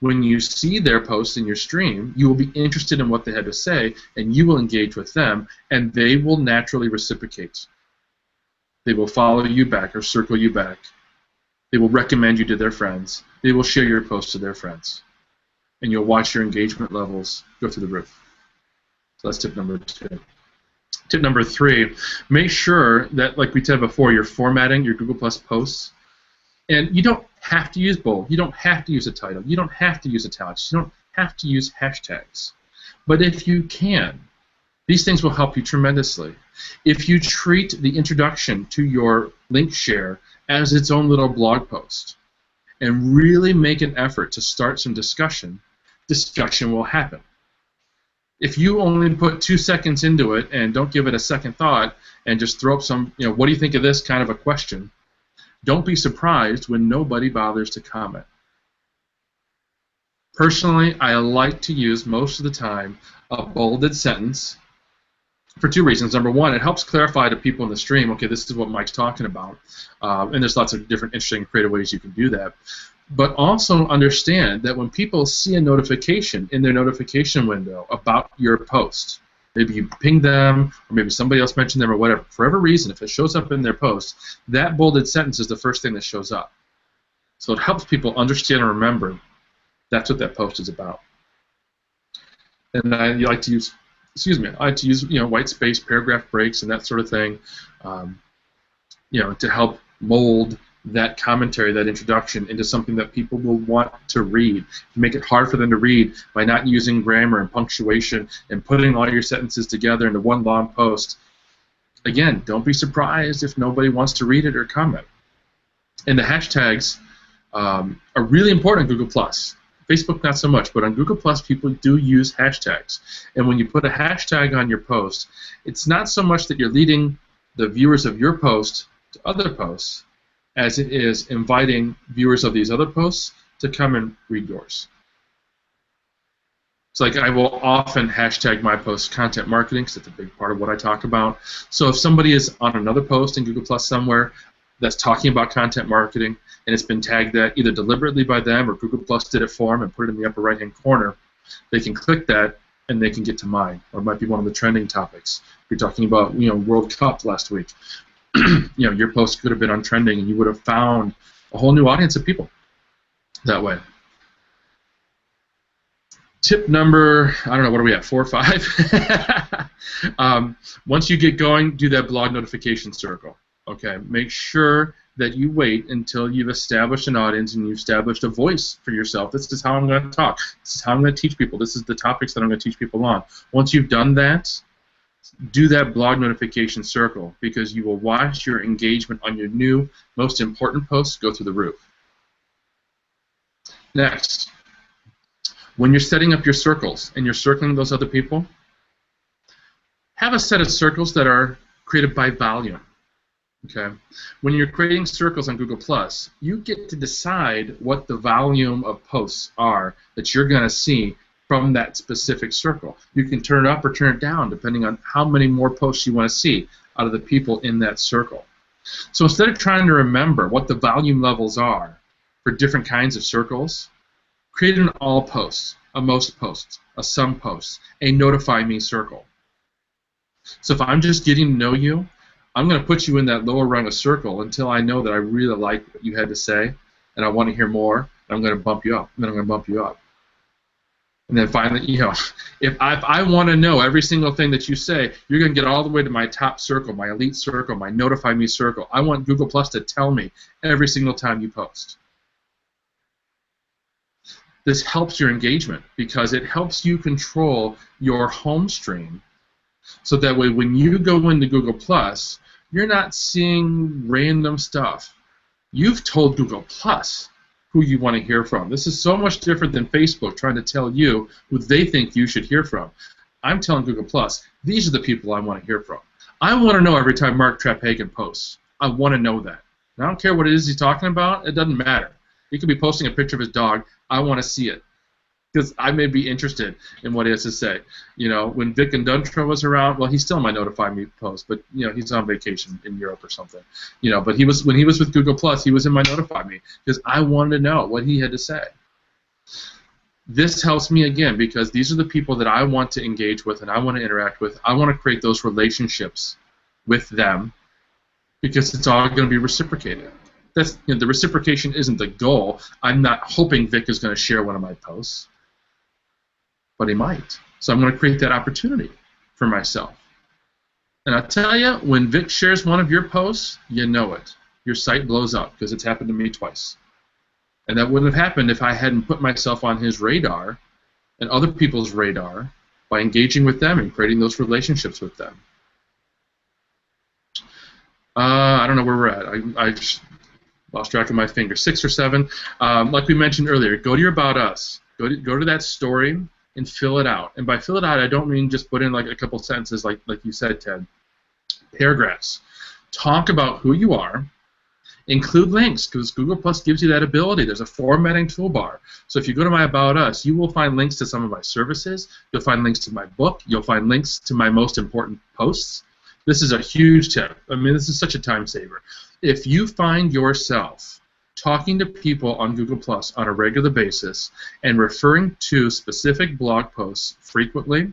when you see their posts in your stream, you will be interested in what they had to say, and you will engage with them, and they will naturally reciprocate. They will follow you back or circle you back. They will recommend you to their friends. They will share your posts to their friends. And you'll watch your engagement levels go through the roof. So that's tip number 2. Tip number 3, make sure that, like we said before, you're formatting your Google Plus posts. And you don't have to use bold. You don't have to use a title. You don't have to use italics. You don't have to use hashtags. But if you can, these things will help you tremendously. If you treat the introduction to your link share as its own little blog post and really make an effort to start some discussion will happen. If you only put 2 seconds into it and don't give it a second thought and just throw up some, what do you think of this kind of a question, don't be surprised when nobody bothers to comment. Personally, I like to use most of the time a bolded sentence for 2 reasons. Number 1, it helps clarify to people in the stream, okay, this is what Mike's talking about. And there's lots of different interesting creative ways you can do that. But also understand that when people see a notification in their notification window about your post, maybe you ping them, or maybe somebody else mentioned them, or whatever, for whatever reason, if it shows up in their post, that bolded sentence is the first thing that shows up. So it helps people understand and remember that's what that post is about. And I like to use, white space, paragraph breaks, and that sort of thing, to help mold that commentary, that introduction, into something that people will want to read. You make it hard for them to read by not using grammar and punctuation and putting all your sentences together into one long post. Again, don't be surprised if nobody wants to read it or comment. And the hashtags are really important on Google+. Facebook, not so much, but on Google+, people do use hashtags. And when you put a hashtag on your post, it's not so much that you're leading the viewers of your post to other posts, as it is inviting viewers of these other posts to come and read yours. It's like I will often hashtag my post content marketing because it's a big part of what I talk about. So if somebody is on another post in Google Plus somewhere that's talking about content marketing and it's been tagged that either deliberately by them or Google Plus did it for them and put it in the upper right-hand corner, they can click that and they can get to mine. Or it might be one of the trending topics. If you're talking about, World Cup last week, your post could have been on trending and you would have found a whole new audience of people that way. Tip number, I don't know, what are we at, 4 or 5? Once you get going, do that blog notification circle. Okay, make sure that you wait until you've established an audience and you've established a voice for yourself. This is how I'm going to talk. This is how I'm going to teach people. This is the topics that I'm going to teach people on. Once you've done that, do that blog notification circle, because you will watch your engagement on your new, most important posts go through the roof. Next, when you're setting up your circles and you're circling those other people, have a set of circles that are created by volume. Okay? When you're creating circles on Google+, you get to decide what the volume of posts are that you're going to see from that specific circle. You can turn it up or turn it down depending on how many more posts you want to see out of the people in that circle. So instead of trying to remember what the volume levels are for different kinds of circles, create an all posts, a most posts, a some posts, a notify me circle. So if I'm just getting to know you, I'm going to put you in that lower rung of circle until I know that I really like what you had to say and I want to hear more, and I'm going to bump you up, and then I'm going to bump you up. And then finally, if I want to know every single thing that you say, you're going to get all the way to my top circle, my elite circle, my notify me circle. I want Google Plus to tell me every single time you post. This helps your engagement because it helps you control your home stream, so that way when you go into Google Plus, you're not seeing random stuff. You've told Google Plus who you want to hear from. This is so much different than Facebook trying to tell you who they think you should hear from. I'm telling Google Plus, these are the people I want to hear from. I want to know every time Mark Traphagen posts. I want to know that. And I don't care what it is he's talking about. It doesn't matter. He could be posting a picture of his dog. I want to see it, because I may be interested in what he has to say. When Vic and Duntra was around, well, he's still in my notify me post, but he's on vacation in Europe or something. But when he was with Google Plus, he was in my notify me because I wanted to know what he had to say. This helps me again because these are the people that I want to engage with and I want to interact with. I want to create those relationships with them because it's all going to be reciprocated. That's the reciprocation isn't the goal. I'm not hoping Vic is going to share one of my posts, but he might. So I'm going to create that opportunity for myself. And I'll tell you, when Vic shares one of your posts, you know it. Your site blows up because it's happened to me twice. And that wouldn't have happened if I hadn't put myself on his radar and other people's radar by engaging with them and creating those relationships with them. I don't know where we're at. I just lost track of my finger. 6 or 7. Like we mentioned earlier, go to your About Us. Go to that story and fill it out. And by fill it out, I don't mean just put in like a couple sentences like you said, Ted. Paragraphs. Talk about who you are. Include links, because Google Plus gives you that ability. There's a formatting toolbar. So if you go to my About Us, you will find links to some of my services. You'll find links to my book. You'll find links to my most important posts. This is a huge tip. I mean, this is such a time saver. If you find yourself talking to people on Google Plus on a regular basis and referring to specific blog posts frequently,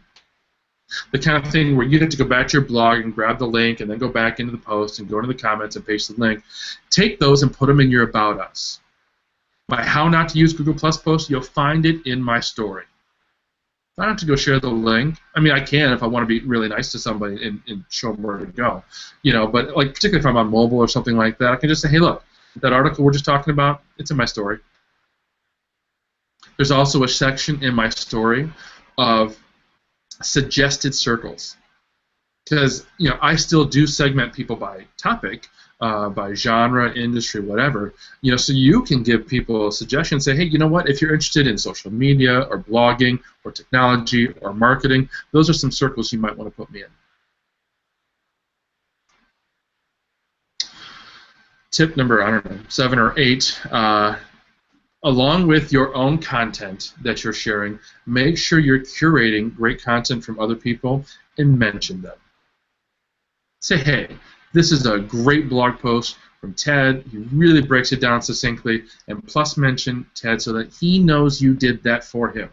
the kind of thing where you have to go back to your blog and grab the link and then go back into the post and go into the comments and paste the link, take those and put them in your About Us. My How Not to Use Google Plus post, you'll find it in my story. I don't have to go share the link. I mean, I can if I want to be really nice to somebody and show them where to go. But like particularly if I'm on mobile or something like that, I can just say, hey, look, That article we're just talking about, it's in my story. There's also a section in my story of suggested circles, because I still do segment people by topic, by genre, industry, whatever. So you can give people suggestions. Say, hey, you know what? If you're interested in social media or blogging or technology or marketing, those are some circles you might want to put me in. Tip number, I don't know, 7 or 8. Along with your own content that you're sharing, make sure you're curating great content from other people and mention them. Say, hey, this is a great blog post from Ted. He really breaks it down succinctly, and plus mention Ted so that he knows you did that for him.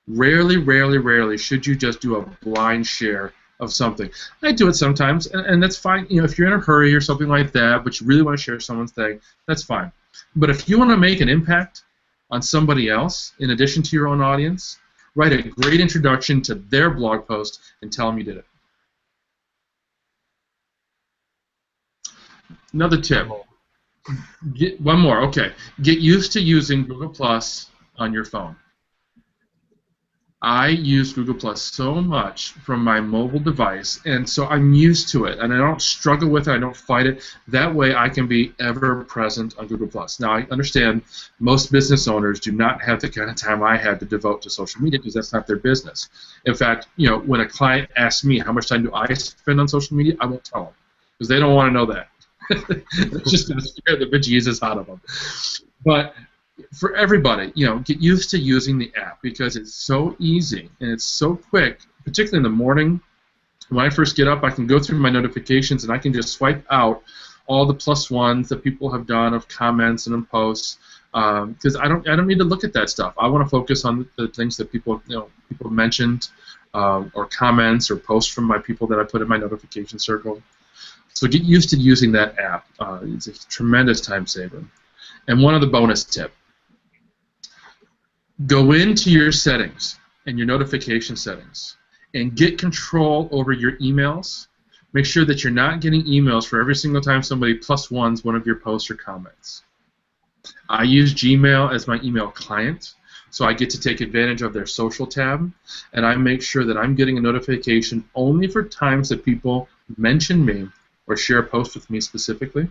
Rarely, rarely, rarely should you just do a blind share of something. I do it sometimes, and that's fine. If you're in a hurry or something like that, but you really want to share someone's thing, that's fine. But if you want to make an impact on somebody else, in addition to your own audience, write a great introduction to their blog post and tell them you did it. Another tip. One more. Okay. Get used to using Google Plus on your phone. I use Google Plus so much from my mobile device, and so I'm used to it, and I don't struggle with it. I don't fight it. That way, I can be ever present on Google Plus. Now, I understand most business owners do not have the kind of time I have to devote to social media because that's not their business. In fact, when a client asks me how much time do I spend on social media, I won't tell them because they don't want to know that. It's just going to scare the bejesus out of them. But for everybody, get used to using the app because it's so easy and it's so quick, particularly in the morning. When I first get up, I can go through my notifications and I can just swipe out all the +1s that people have done of comments and posts because I don't need to look at that stuff. I want to focus on the things that people mentioned or comments or posts from my people that I put in my notification circle. So get used to using that app. It's a tremendous time saver. And one other bonus tip. Go into your settings and your notification settings and get control over your emails. Make sure that you're not getting emails for every single time somebody +1s one of your posts or comments. I use Gmail as my email client, so I get to take advantage of their social tab, and I make sure that I'm getting a notification only for times that people mention me or share a post with me specifically.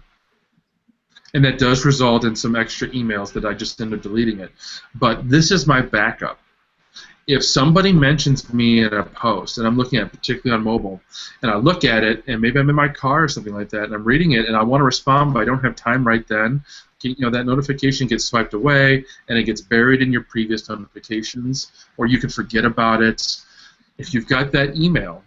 And that does result in some extra emails that I just end up deleting it. But this is my backup. If somebody mentions me in a post, and I'm looking at it particularly on mobile, and I look at it, and maybe I'm in my car or something like that, and I'm reading it, and I want to respond, but I don't have time right then, that notification gets swiped away, and it gets buried in your previous notifications, or you can forget about it. If you've got that email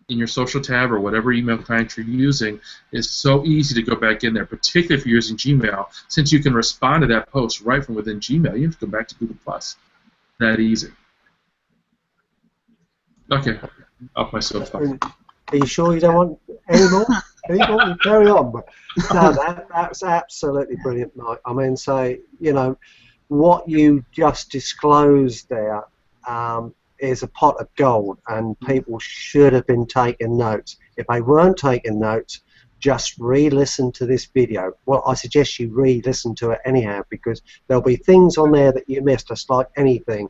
in your social tab or whatever email client you're using, it's so easy to go back in there, particularly if you're using Gmail, since you can respond to that post right from within Gmail. You have to go back to Google+. That easy. Okay, off my soapbox. Are you sure you don't want any more? People, carry on. But no, that's absolutely brilliant, Mike. I mean, what you just disclosed there is a pot of gold, and people should have been taking notes. If they weren't taking notes, just re-listen to this video. Well, I suggest you re-listen to it anyhow, because there'll be things on there that you missed, just like anything.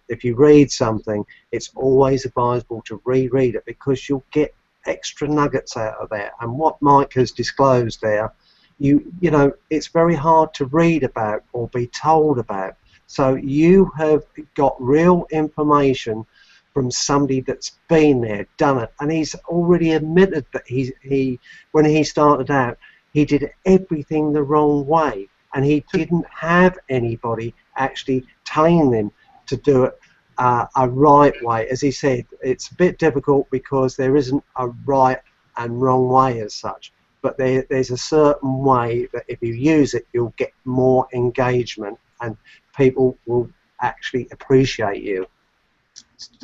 If you read something, it's always advisable to reread it because you'll get extra nuggets out of there. And what Mike has disclosed there, it's very hard to read about or be told about. So you have got real information from somebody that's been there, done it, and he's already admitted that when he started out, he did everything the wrong way, and he didn't have anybody actually telling him to do it a right way. As he said, it's a bit difficult because there isn't a right and wrong way as such, but there's a certain way that if you use it, you'll get more engagement and people will actually appreciate you.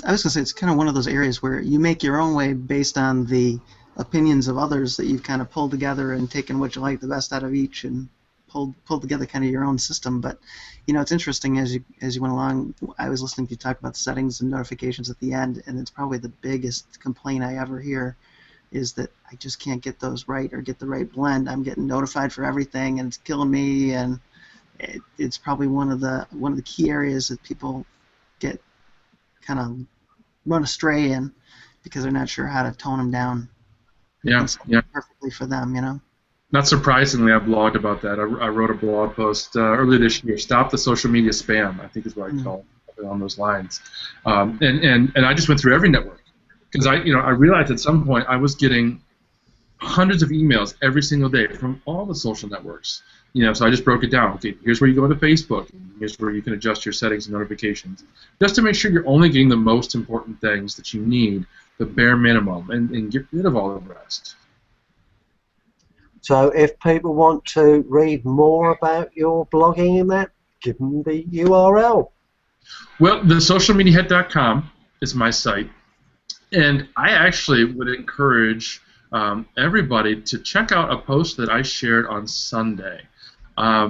I was going to say, it's kind of one of those areas where you make your own way based on the opinions of others that you've kind of pulled together and taken what you like the best out of each and pulled together kind of your own system. But it's interesting as you went along. I was listening to you talk about settings and notifications at the end, and it's probably the biggest complaint I ever hear is that I just can't get those right or get the right blend. I'm getting notified for everything, and it's killing me. And it's probably one of the key areas that people get kind of run astray in because they're not sure how to tone them down. Yeah, yeah. Perfectly for them, you know. Not surprisingly, I blogged about that. I wrote a blog post earlier this year. Stop the social media spam, I think is what I call it, on those lines. And I just went through every network because I realized at some point I was getting hundreds of emails every single day from all the social networks. So I just broke it down. Okay, here's where you go to Facebook. Here's where you can adjust your settings and notifications, just to make sure you're only getting the most important things that you need, the bare minimum, and get rid of all the rest. So if people want to read more about your blogging and that, give them the URL. Well, thesocialmediahead.com is my site, and I actually would encourage everybody to check out a post that I shared on Sunday.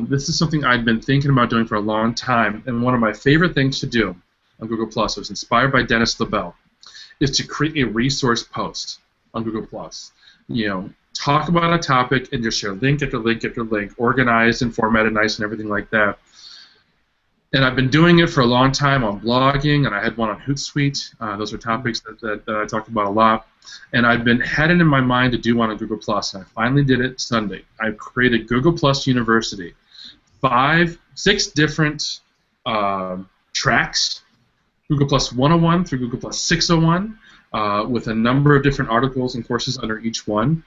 This is something I've been thinking about doing for a long time, and one of my favorite things to do on Google+, I was inspired by Dennis LaBelle, is to create a resource post on Google+. Talk about a topic and just share link after link after link, organized and formatted nice and everything like that. And I've been doing it for a long time on blogging, and I had one on Hootsuite. Those are topics that I talked about a lot. And I've been had it in my mind to do one on Google+, and I finally did it Sunday. I created Google+ University. 6 different tracks, Google+ 101 through Google+ 601, with a number of different articles and courses under each one.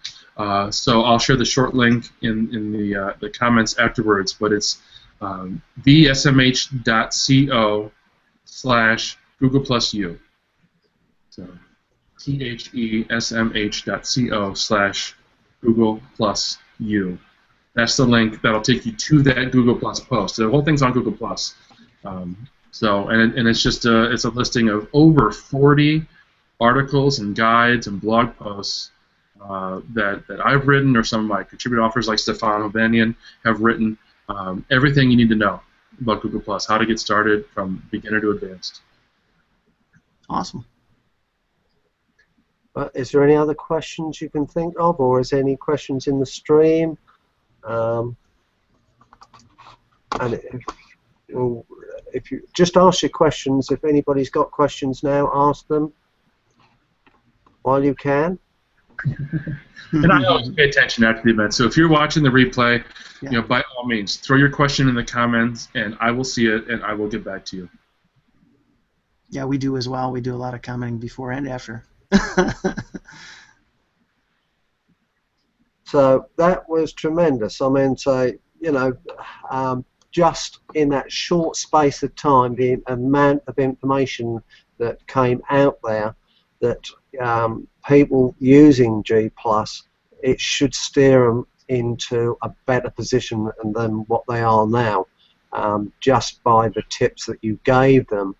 So I'll share the short link in the comments afterwards, but it's thesmh.co/Google+U. So thesmh.co/Google+U. That's the link that'll take you to that Google+ post. The whole thing's on Google+. And it's just it's a listing of over 40 articles and guides and blog posts that I've written, or some of my contributor authors like Stefano Bennion have written. Everything you need to know about Google+, how to get started from beginner to advanced. Awesome. Is there any other questions you can think of, or is there any questions in the stream? And if you just ask your questions, if anybody's got questions now, ask them while you can. And I always pay attention after the event. So if you're watching the replay, by all means, throw your question in the comments, and I will see it, and I will get back to you. Yeah, we do as well. We do a lot of commenting before and after. So that was tremendous. I mean, just in that short space of time, the amount of information that came out there, that people using G+, it should steer them into a better position than what they are now. Just by the tips that you gave them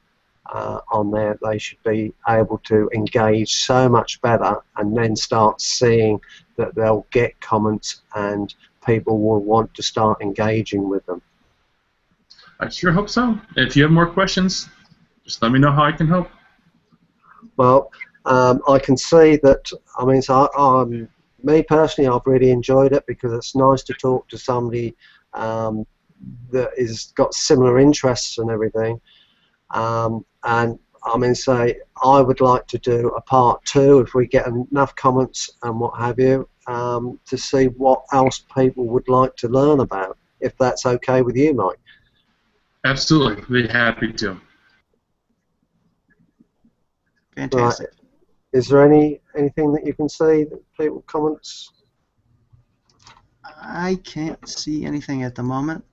on there, they should be able to engage so much better, and then start seeing that they'll get comments and people will want to start engaging with them. I sure hope so. If you have more questions, just let me know how I can help. Well, I can see that, me personally, I've really enjoyed it, because it's nice to talk to somebody that is got similar interests and everything. And I would like to do a part 2 if we get enough comments and what have you, to see what else people would like to learn about, if that's okay with you, Mike. Absolutely, be happy to. Fantastic. Right. Is there anything that you can see that people comments? I can't see anything at the moment,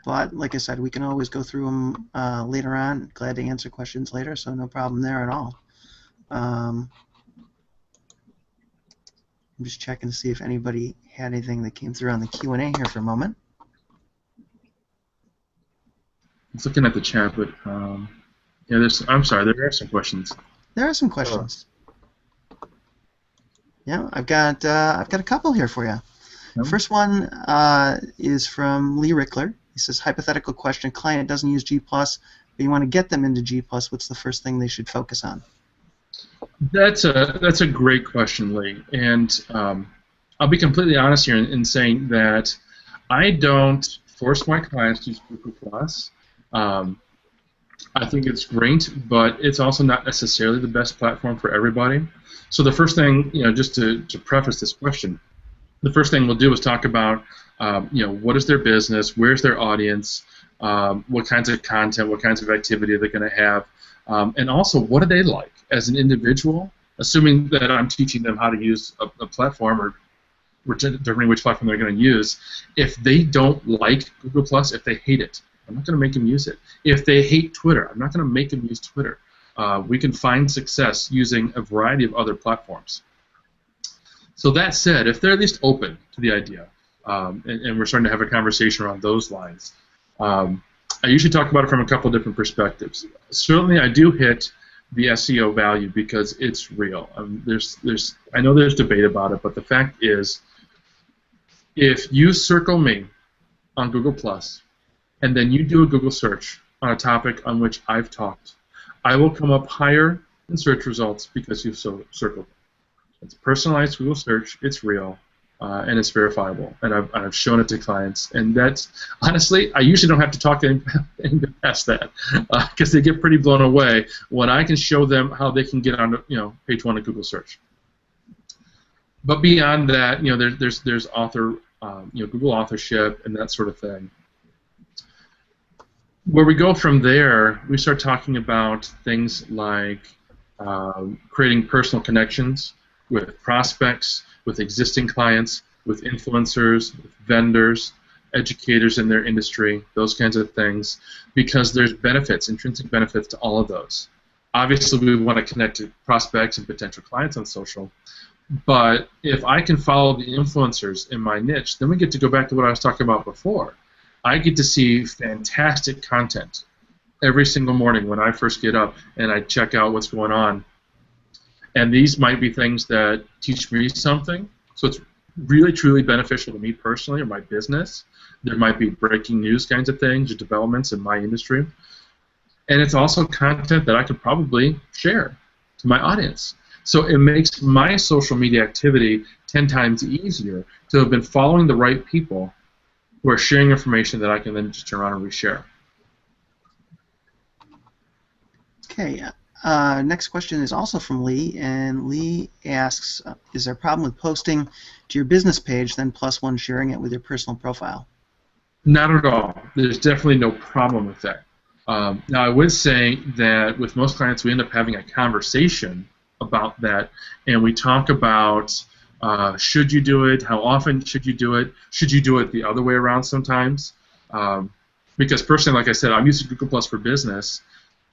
but like I said, we can always go through them later on. Glad to answer questions later, so no problem there at all. I'm just checking to see if anybody had anything that came through on the Q&A here for a moment. I was looking at the chat, but I'm sorry, there are some questions. There are some questions. Yeah, I've got a couple here for you. Yep. First one is from Lee Rickler. He says, hypothetical question: client doesn't use G+, but you want to get them into G+. What's the first thing they should focus on? That's a great question, Lee. And I'll be completely honest here in saying that I don't force my clients to use Google Plus. Um, I think it's great, but it's also not necessarily the best platform for everybody. So the first thing, just to preface this question, the first thing we'll do is talk about, what is their business, where's their audience, what kinds of content, what kinds of activity they're going to have, and also what do they like as an individual, assuming that I'm teaching them how to use a platform or determining which platform they're going to use. If they don't like Google Plus, if they hate it, I'm not going to make them use it. If they hate Twitter, I'm not going to make them use Twitter. We can find success using a variety of other platforms. So that said, if they're at least open to the idea, and we're starting to have a conversation around those lines, I usually talk about it from a couple different perspectives. Certainly, I do hit the SEO value because it's real. I know there's debate about it, but the fact is, if you circle me on Google Plus, and then you do a Google search on a topic on which I've talked, I will come up higher in search results because you've circled me. It's a personalized Google search. It's real, and it's verifiable. And I've shown it to clients. And that's, honestly, I usually don't have to talk to anybody past that because they get pretty blown away when I can show them how they can get on page 1 of Google search. But beyond that, there's author, Google authorship and that sort of thing. Where we go from there, we start talking about things like creating personal connections with prospects, with existing clients, with influencers, with vendors, educators in their industry, those kinds of things, because there's benefits, intrinsic benefits to all of those. Obviously, we want to connect to prospects and potential clients on social, but if I can follow the influencers in my niche, then we get to go back to what I was talking about before. I get to see fantastic content every single morning when I first get up and I check out what's going on. And these might be things that teach me something, so it's really, truly beneficial to me personally or my business. There might be breaking news kinds of things or developments in my industry. And it's also content that I could probably share to my audience. So it makes my social media activity 10 times easier to have been following the right people who are sharing information that I can then just turn around and reshare. Okay. Next question is also from Lee, and Lee asks, is there a problem with posting to your business page, then +1 sharing it with your personal profile? Not at all. There's definitely no problem with that. Now, I would say that with most clients, we end up having a conversation about that, and we talk about should you do it, how often should you do it the other way around sometimes. Because personally, like I said, I'm using Google Plus for business.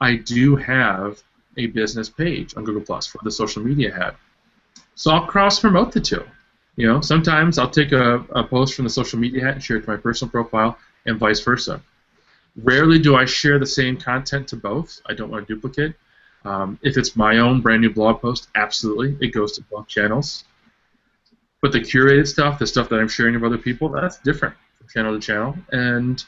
I do have a business page on Google Plus for the social media hat. So I'll cross-promote the two. Sometimes I'll take a post from the social media hat and share it to my personal profile, and vice versa. Rarely do I share the same content to both. I don't want to duplicate. If it's my own brand new blog post, absolutely, it goes to both channels. But the curated stuff, the stuff that I'm sharing with other people, that's different from channel to channel. And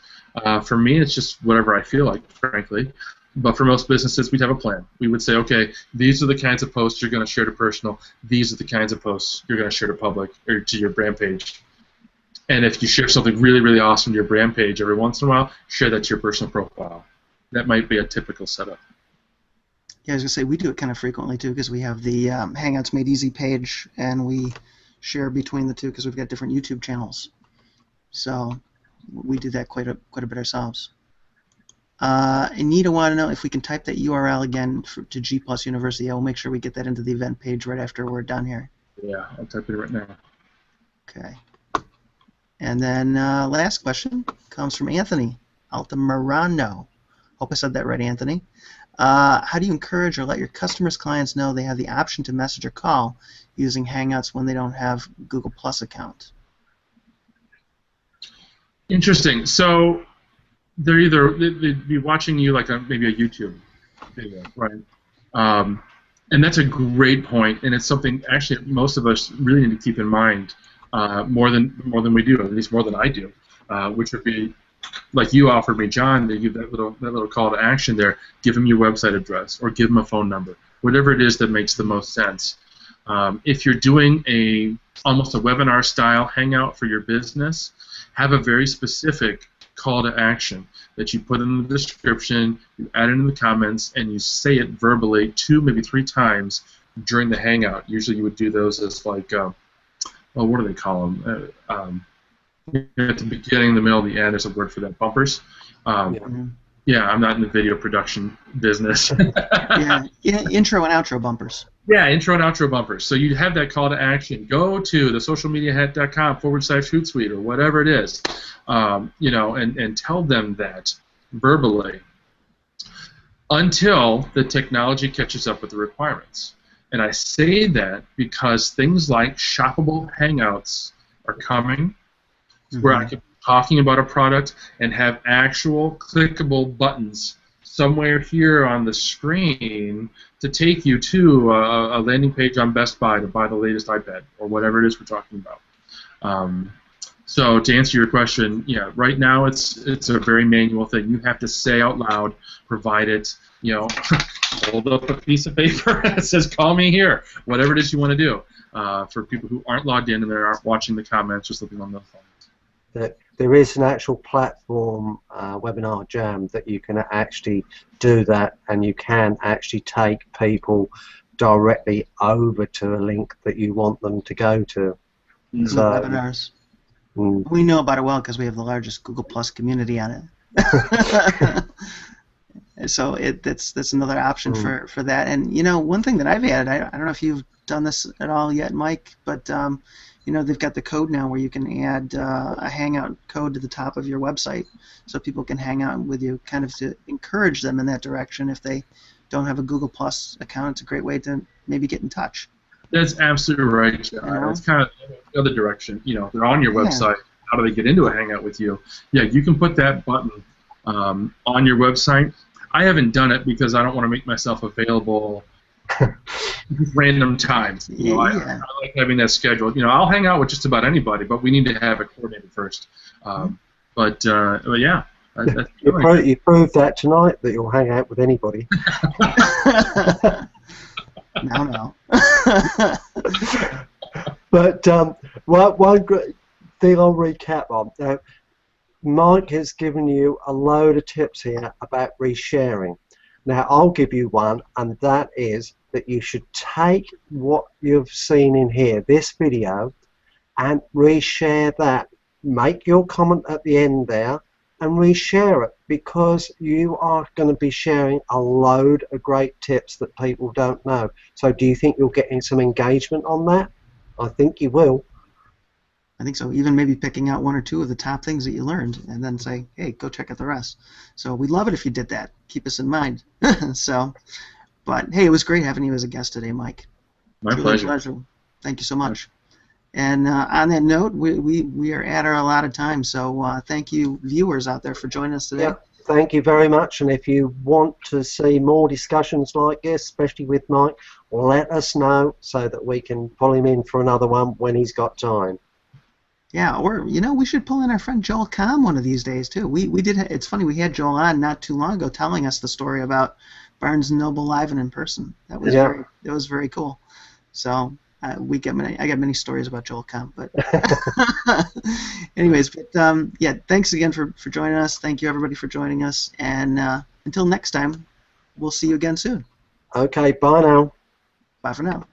for me, it's just whatever I feel like, frankly. But for most businesses, we'd have a plan. We would say, okay, these are the kinds of posts you're going to share to personal. These are the kinds of posts you're going to share to public or to your brand page. And if you share something really, really awesome to your brand page every once in a while, share that to your personal profile. That might be a typical setup. Yeah, I was going to say, we do it kind of frequently, too, because we have the Hangouts Made Easy page, and we share between the two because we've got different YouTube channels. So we do that quite a bit ourselves. Anita wanted to know if we can type that URL again to G Plus University. I will make sure we get that into the event page right after we're done here. Yeah, I'll type it right now. Okay. And then last question comes from Anthony Altamirano. Hope I said that right, Anthony. How do you encourage or let your customers' clients know they have the option to message or call using Hangouts when they don't have Google Plus account? Interesting. So they'd be watching you like maybe a YouTube video, right? And that's a great point, and it's something actually most of us really need to keep in mind more than we do, at least more than I do, which would be like you offered me, John, to give that little call to action there. Give them your website address or give them a phone number, whatever it is that makes the most sense. If you're doing almost a webinar style hangout for your business, have a very specific call to action that you put in the description, you add it in the comments, and you say it verbally 2, maybe 3 times during the hangout. Usually you would do those as like, well, what do they call them? At the beginning, the middle, the end, there's a word for that, bumpers. Yeah, I'm not in the video production business. Yeah, intro and outro bumpers. Yeah, intro and outro bumpers. So you have that call to action. Go to thesocialmediahat.com/Hootsuite or whatever it is, you know, and tell them that verbally until the technology catches up with the requirements. And I say that because things like shoppable Hangouts are coming, where I can be talking about a product and have actual clickable buttons somewhere here on the screen to take you to a landing page on Best Buy to buy the latest iPad or whatever it is we're talking about. So to answer your question, yeah, right now it's a very manual thing. You have to say out loud, provide it, you know, hold up a piece of paper that says "Call me here," whatever it is you want to do. For people who aren't logged in and they aren't watching the comments, just looking on the phone. There is an actual platform, Webinar Jam, that you can actually do that, and you can actually take people directly over to a link that you want them to go to. So, webinars. We know about it well because we have the largest Google Plus community on it. So that's another option for that. And you know, one thing that I've added, I don't know if you've done this at all yet, Mike, but you know, they've got the code now where you can add a Hangout code to the top of your website so people can hang out with you, kind of to encourage them in that direction. If they don't have a Google Plus account, it's a great way to maybe get in touch. That's absolutely right, John. You know? It's kind of the other direction. You know, if they're on your website, how do they get into a Hangout with you? Yeah, you can put that button on your website. I haven't done it because I don't want to make myself available random times. You know, I like having that scheduled. You know, I'll hang out with just about anybody, but we need to have it coordinated first. But yeah. You proved that tonight, that you'll hang out with anybody. No. But one great thing I'll recap on. Now, Mike has given you a load of tips here about resharing. Now, I'll give you one, and that is that you should take what you've seen in here, this video, and reshare that. Make your comment at the end there and reshare it, because you are going to be sharing a load of great tips that people don't know. So do you think you're getting some engagement on that? I think you will. I think so. Even maybe picking out 1 or 2 of the top things that you learned and then say, hey, go check out the rest. So we'd love it if you did that. Keep us in mind. But hey, it was great having you as a guest today, Mike. My pleasure. Thank you so much. And on that note, we are at our allotted time. So thank you, viewers out there, for joining us today. Yeah, thank you very much. And if you want to see more discussions like this, especially with Mike, let us know so that we can pull him in for another one when he's got time. Yeah, or you know, we should pull in our friend Joel Comm one of these days too. We did. It's funny, we had Joel on not too long ago telling us the story about Barnes & Noble live and in person. That was very cool. So I get many stories about Joel Comm. But anyways, yeah, thanks again for joining us. Thank you everybody for joining us, and until next time, we'll see you again soon. Okay, bye now. Bye for now.